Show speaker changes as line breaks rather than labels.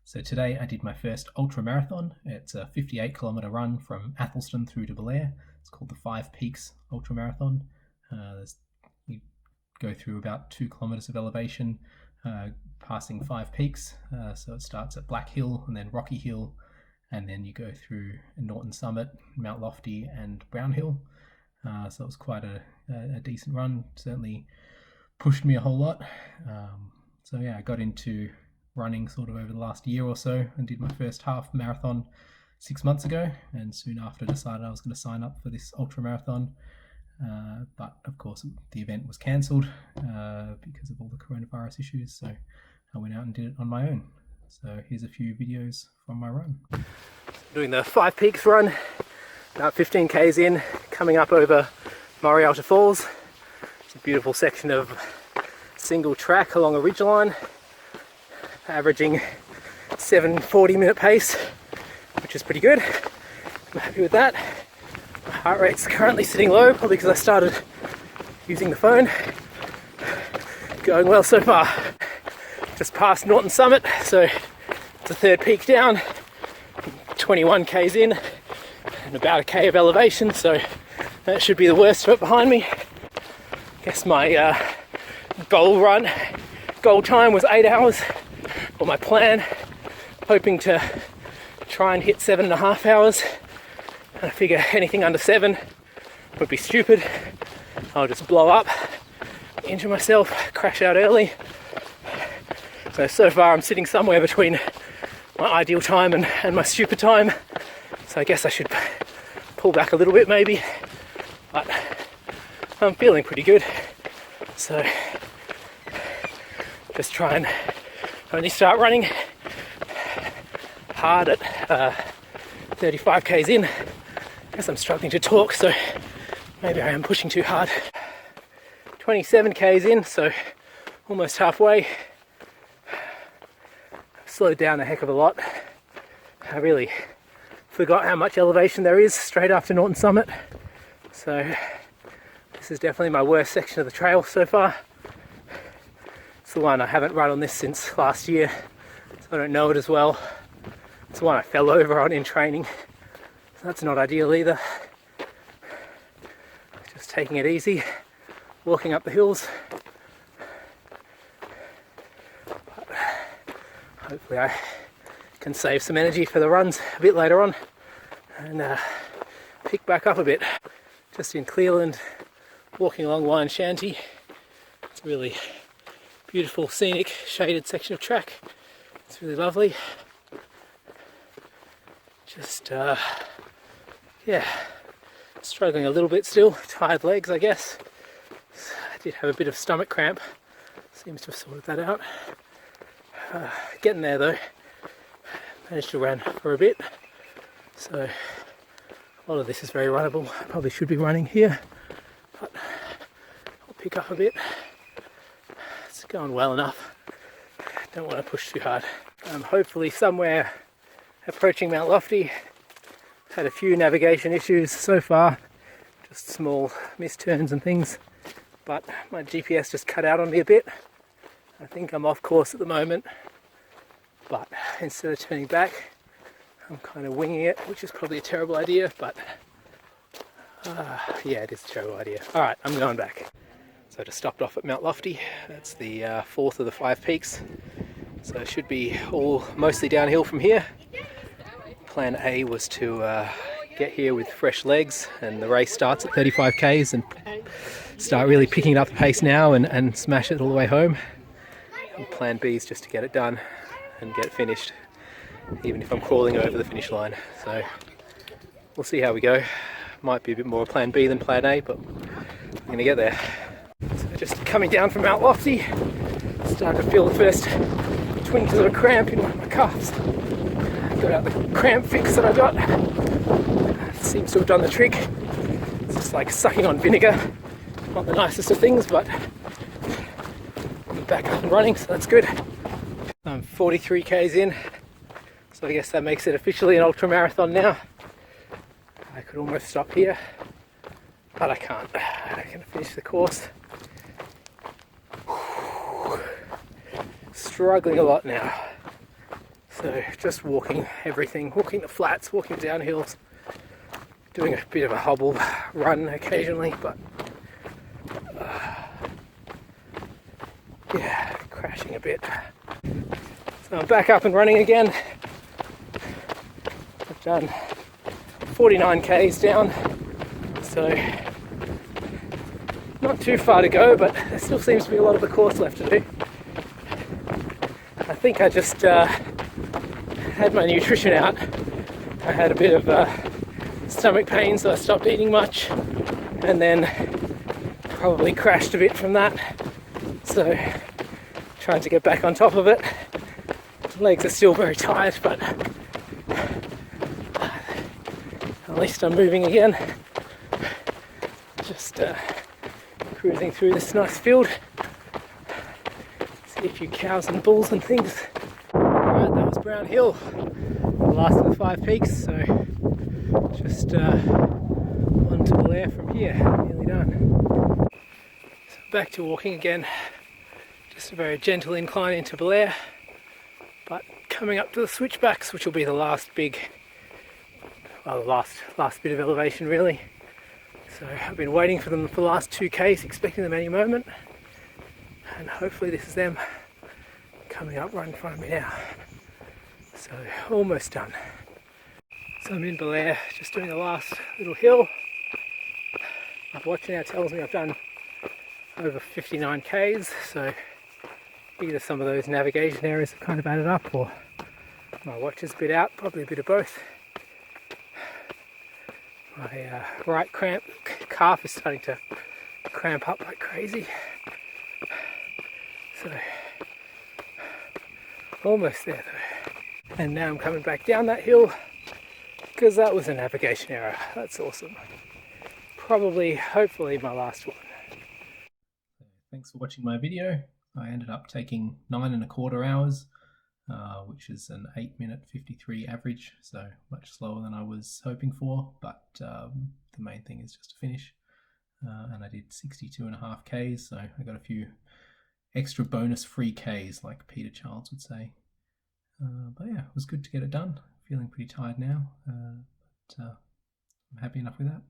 So today I did my first ultra marathon. It's a 58-kilometre run from Athelstan through to Belair. It's called the Five Peaks Ultra Marathon. You go through about 2 kilometres of elevation, passing 5 peaks. So it starts at Black Hill and then Rocky Hill, and then you go through Norton Summit, Mount Lofty and Brown Hill. So it was quite a decent run, certainly pushed me a whole lot. So yeah, I got into running sort of over the last year or so and did my first half marathon 6 months ago, and soon after decided I was going to sign up for this ultra marathon. But of course the event was cancelled because of all the coronavirus issues, so I went out and did it on my own. So here's a few videos from my run. Doing the Five Peaks run, about 15 k's in, coming up over Murray Alta Falls. It's a beautiful section of single track along a ridgeline, averaging 7:40 minute pace, which is pretty good. I'm happy with that. My heart rate's currently sitting low, probably because I started using the phone. Going well so far. Just past Norton Summit, so it's the third peak down, 21 k's in, and about a k of elevation, so that should be the worst of it behind me. I guess my goal time was 8 hours, or my plan, hoping to try and hit 7.5 hours. And I figure anything under 7 would be stupid. I'll just blow up, injure myself, crash out early. So far I'm sitting somewhere between my ideal time and my stupid time. So I guess I should pull back a little bit maybe, but I'm feeling pretty good. So just try and only start running hard at 35 k's in. I guess I'm struggling to talk, so maybe I am pushing too hard. 27 k's in, so almost halfway. Slowed down a heck of a lot. I really forgot how much elevation there is straight after Norton Summit. So this is definitely my worst section of the trail so far. It's the one I haven't run on this since last year, so I don't know it as well. It's the one I fell over on in training, so that's not ideal either. Just taking it easy, walking up the hills. But hopefully I can save some energy for the runs a bit later on and pick back up a bit. Just in Clearland, walking along Wine Shanty. It's a really beautiful, scenic, shaded section of track. It's really lovely. Just, yeah, struggling a little bit still. Tired legs, I guess. I did have a bit of stomach cramp. Seems to have sorted that out. Getting there though. Managed to run for a bit. So, a lot of this is very runnable. I probably should be running here, but I'll pick up a bit. It's going well enough. Don't want to push too hard. Hopefully somewhere approaching Mount Lofty. Had a few navigation issues so far, just small misturns and things, but my GPS just cut out on me a bit. I think I'm off course at the moment, but instead of turning back, I'm kind of winging it, which is probably a terrible idea, but yeah, it is a terrible idea. Alright, I'm going back. So I just stopped off at Mount Lofty. That's the fourth of the 5 peaks. So it should be all mostly downhill from here. Plan A was to get here with fresh legs, and the race starts at 35 k's and start really picking up the pace now and smash it all the way home. And plan B is just to get it done and get it finished, even if I'm crawling over the finish line. So we'll see how we go. Might be a bit more plan B than plan A, but I'm going to get there. So just coming down from Mount Lofty, starting to feel the first twinges of a cramp in one of my calves. Got out the cramp fix that I got. It seems to have done the trick. It's just like sucking on vinegar. Not the nicest of things, but I'm back up and running, so that's good. I'm 43 k's in, so I guess that makes it officially an ultra marathon now. I could almost stop here, but I can't. I can finish the course. Struggling a lot now. So just walking everything, walking the flats, walking down hills, doing a bit of a hobble run occasionally, but yeah, crashing a bit. So I'm back up and running again. I've done 49 k's down, so not too far to go, but there still seems to be a lot of the course left to do. I think I just had my nutrition out. I had a bit of stomach pain, so I stopped eating much, and then probably crashed a bit from that. So trying to get back on top of it. Legs are still very tired, but at least I'm moving again. Just cruising through this nice field. See a few cows and bulls and things. Alright, that was Brown Hill, the last of the 5 peaks, so just on to Belair from here, nearly done. So back to walking again, just a very gentle incline into Belair, but coming up to the switchbacks, which will be the last big, well, the last bit of elevation really. So I've been waiting for them for the last 2 k's, expecting them any moment, and hopefully this is them coming up right in front of me now. So almost done. So I'm in Belair, just doing the last little hill. My watch now tells me I've done over 59 k's, so either some of those navigation areas have kind of added up, or my watch is a bit out, probably a bit of both. My right calf is starting to cramp up like crazy. So, almost there though. And now I'm coming back down that hill, because that was a navigation error. That's awesome. Probably, hopefully my last one. Thanks for watching my video. I ended up taking 9¼ hours, which is an 8-minute 53 average, so much slower than I was hoping for, but the main thing is just to finish. And I did 62.5 k's, so I got a few extra bonus free k's, like Peter Childs would say. But yeah, it was good to get it done. Feeling pretty tired now, but I'm happy enough with that.